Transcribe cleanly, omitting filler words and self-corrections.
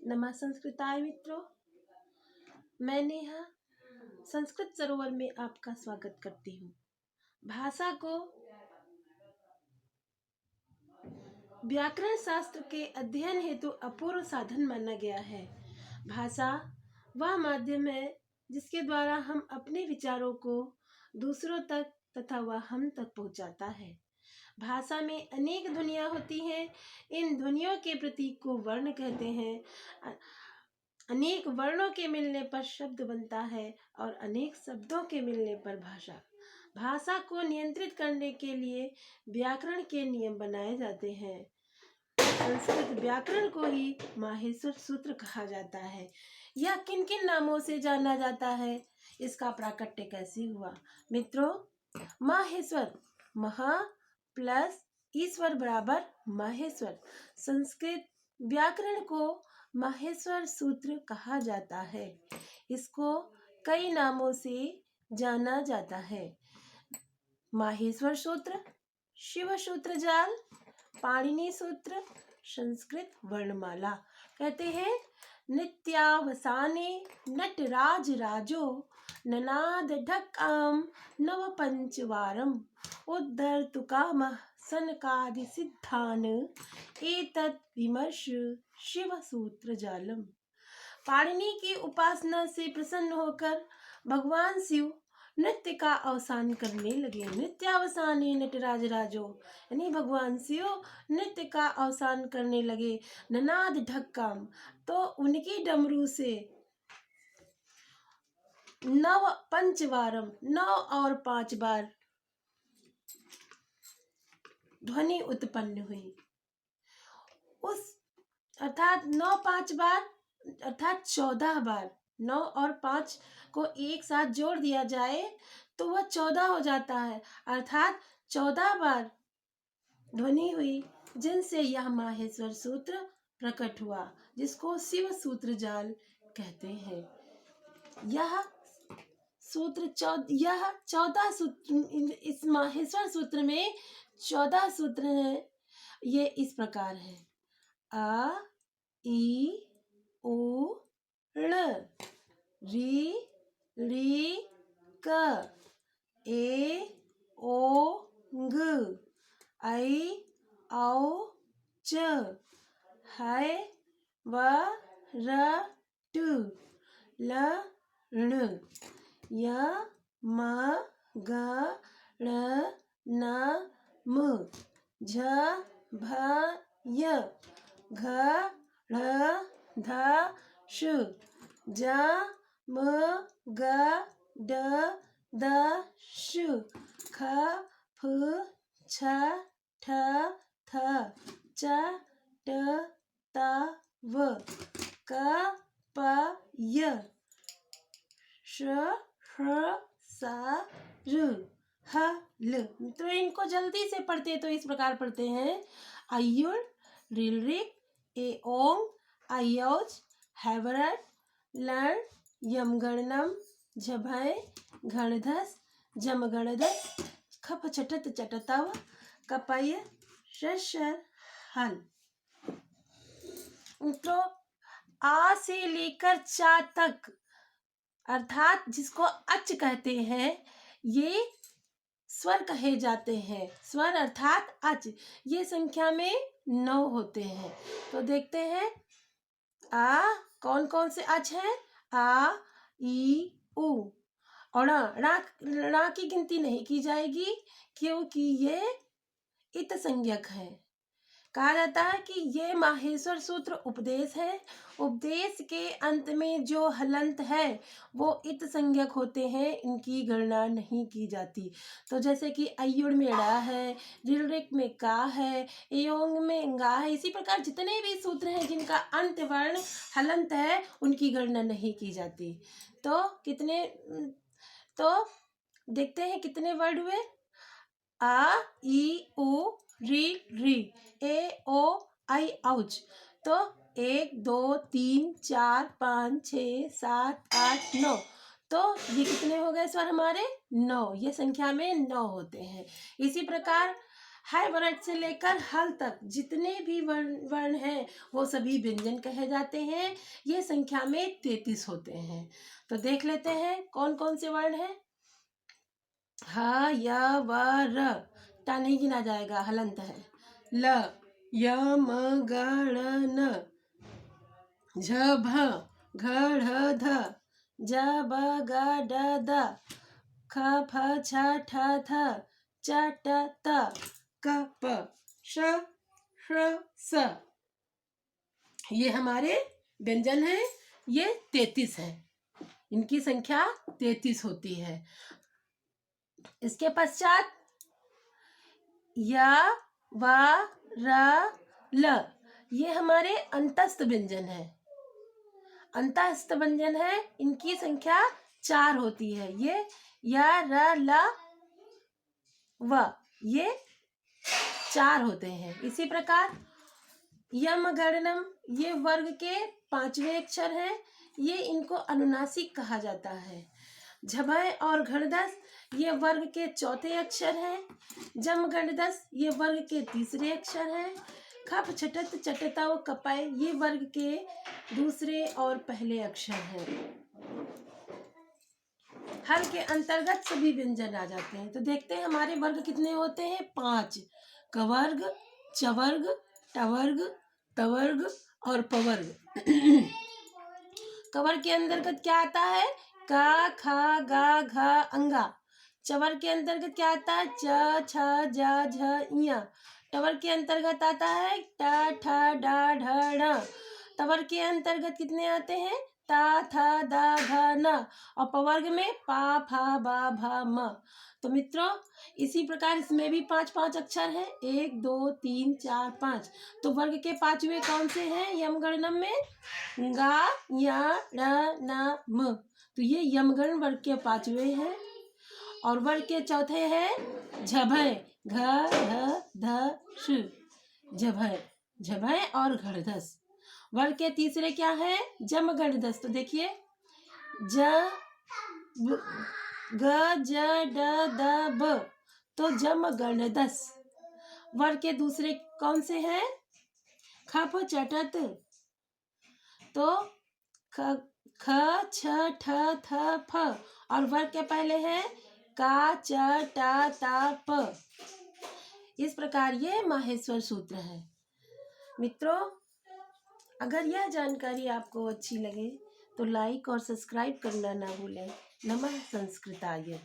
नमः संस्कृताय मित्रों, मैं नेहा संस्कृत सरोवर में आपका स्वागत करती हूँ। भाषा को व्याकरण शास्त्र के अध्ययन हेतु अपूर्व साधन माना गया है। भाषा वह माध्यम है जिसके द्वारा हम अपने विचारों को दूसरों तक तथा वह हम तक पहुँचाता है। भाषा में अनेक ध्वनियाँ होती हैं। इन ध्वनियों के प्रतीक को वर्ण कहते हैं। अनेक वर्णों के मिलने पर शब्द बनता है और अनेक शब्दों के मिलने पर भाषा। भाषा को नियंत्रित करने के लिए व्याकरण के नियम बनाए जाते हैं। संस्कृत व्याकरण को ही माहेश्वर सूत्र कहा जाता है। यह किन किन नामों से जाना जाता है, इसका प्राकट्य कैसे हुआ? मित्रों, माहेश्वर, महा प्लस ईश्वर बराबर माहेश्वर। संस्कृत व्याकरण को माहेश्वर सूत्र कहा जाता है। इसको कई नामों से जाना जाता है। माहेश्वर सूत्र, शिव सूत्र जाल, पाणिनि सूत्र, संस्कृत वर्णमाला। कहते हैं नित्यावसाने नटराज राजो ननाद ढक्काम नव पंचवारम उद्धर्तु कामः सनकादि सिद्धान एतत् विमर्श शिव सूत्र जालम। पाणिनि की उपासना से प्रसन्न होकर भगवान शिव नृत्य का अवसान करने लगे। नृत्यावसाने नटराज राजो, यानी भगवान शिव नृत्य का अवसान करने लगे। ननाद ढक्काम, तो उनकी डमरू से नव पंचवारम, 9 और 5 बार ध्वनि उत्पन्न हुई। उस अर्थात 9 5 बार अर्थात 14 बार। 9 और 5 को एक साथ जोड़ दिया जाए तो वह 14 हो जाता है। अर्थात 14 बार ध्वनि हुई, जिनसे यह माहेश्वर सूत्र प्रकट हुआ, जिसको शिव सूत्र जाल कहते हैं। यह 14 सूत्र, इस माहेश्वर सूत्र में 14 सूत्र हैं। ये इस प्रकार है: आ ई उ ऋ री री क ए ओ ग ऐ औ च है व र ट ल ण य म ग ण न म झ भ य घ ढ ध श ज म ग ड द श ख फ छ ठ थ च ट त व क प य श ष स र ह ल। तो इनको जल्दी से पढ़ते तो इस प्रकार पढ़ते हैं: अयुर, रिलरिक, एओंग, अयौज, हैवरट, लण, यमगणनम, झभय, घणधस, जमगणदस, खप छटत चटतव, कपय, शशर, हल। तो आ से लेकर चा तक, अर्थात जिसको अच कहते हैं, ये स्वर कहे जाते हैं। स्वर अर्थात अच, ये संख्या में 9 होते हैं। तो देखते हैं आ कौन कौन से अच हैं: आ ई उ। और णा की गिनती नहीं की जाएगी, क्योंकि ये इत संज्ञक है। कहा जाता है कि ये माहेश्वर सूत्र उपदेश है। उपदेश के अंत में जो हलंत है वो इत संज्ञक होते हैं, इनकी गणना नहीं की जाती। तो जैसे कि अयुड़ में ड़ा है, रिलरिक में का है, एयोंग में गा है। इसी प्रकार जितने भी सूत्र हैं जिनका अंत वर्ण हलंत है, उनकी गणना नहीं की जाती। तो कितने, तो देखते हैं कितने वर्ड हुए: आ ई उ री री ए ओ आई औच। तो 1 2 3 4 5 6 7 8 9। तो ये कितने हो गए स्वर हमारे? 9। ये संख्या में 9 होते हैं। इसी प्रकार है वर्ड से लेकर हल तक जितने भी वर्ण हैं वो सभी व्यंजन कहे जाते हैं। ये संख्या में 33 होते हैं। तो देख लेते हैं कौन कौन से वर्ण हैं। ह य व र, टा नहीं गिना जाएगा, हलंत है। ल य म ग ण न, झ भ घ ढ ध, ज ब ग ड द, ख फ छ ठ थ, च ट त, क प श ष स। ये हमारे व्यंजन हैं। ये 33 है। इनकी संख्या 33 होती है। इसके पश्चात य व र ल, ये हमारे अंतस्थ व्यंजन है। अंतस्थ व्यंजन है, इनकी संख्या 4 होती है। ये य र ल व, ये 4 होते हैं। इसी प्रकार यम गणनम, ये वर्ग के 5वें अक्षर हैं। ये इनको अनुनासिक कहा जाता है। झभय और घणदस, ये वर्ग के 4थे अक्षर हैं। जम गणदस, ये वर्ग के 3रे अक्षर हैं। खप छटत चटता व कपाय, ये वर्ग के 2रे और पहले अक्षर हैं। हल के अंतर्गत सभी व्यंजन आ जाते हैं। तो देखते हैं हमारे वर्ग कितने होते हैं। 5, कवर्ग, चवर्ग, टवर्ग, तवर्ग और पवर्ग। कवर्ग के अंतर्गत क्या आता है। का, खा, गा, घा, अंगा। चवर्ग के अंतर्गत क्या आता है। च, छ, ज, झ, इया। टवर्ग के अंतर्गत आता है ट, ठ, ड, ढ, ण। तवर्ग के अंतर्गत कितने आते हैं। ता, था, दा, धा, न। और पवर्ग में पा, फा, बा, भा, म। तो मित्रों इसी प्रकार इसमें भी 5-5 अक्षर हैं। 1 2 3 4 5। तो वर्ग के 5वें कौन से हैं यमगणनम में। गा, या, ण, न, म। तो ये यमगण वर्ग के 5वें हैं। और वर्ग के 4थे हैं झभय, घ, ढ, ध, श। झभय, झभय और घणधस। वर्ग के 3रे क्या है। जम गणदस। तो देखिए ज, ग, ज, ड, द, ब। तो जम गणदस। वर्ग के 2रे कौन से हैं। खप चटत। तो ख, छ, ठ, थ, फ। और वर्ग के पहले हैं का, च, टा, ता, प। इस प्रकार ये माहेश्वर सूत्र है। मित्रों अगर यह जानकारी आपको अच्छी लगे तो लाइक और सब्सक्राइब करना ना भूलें। नमः संस्कृताय।